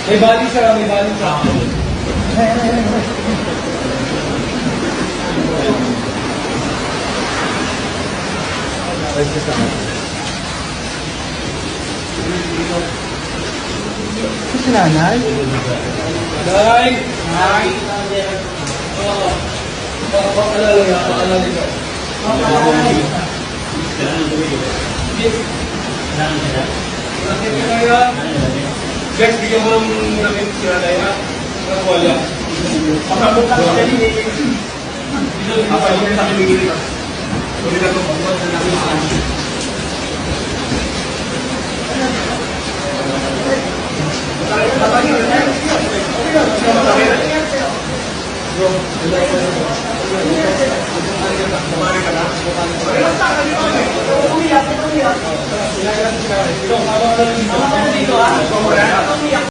May bali siya, may bali siya. Si nanay? Nay! Nay! Oo. Pakalala niya, pakalala niya. Guys, bigyan mo ng damit si Nanay ha. Ang wala. Pakabot lang sa kanina. Dito, kapag yung sa kanina. Hindi na ito, pagkakot na namin.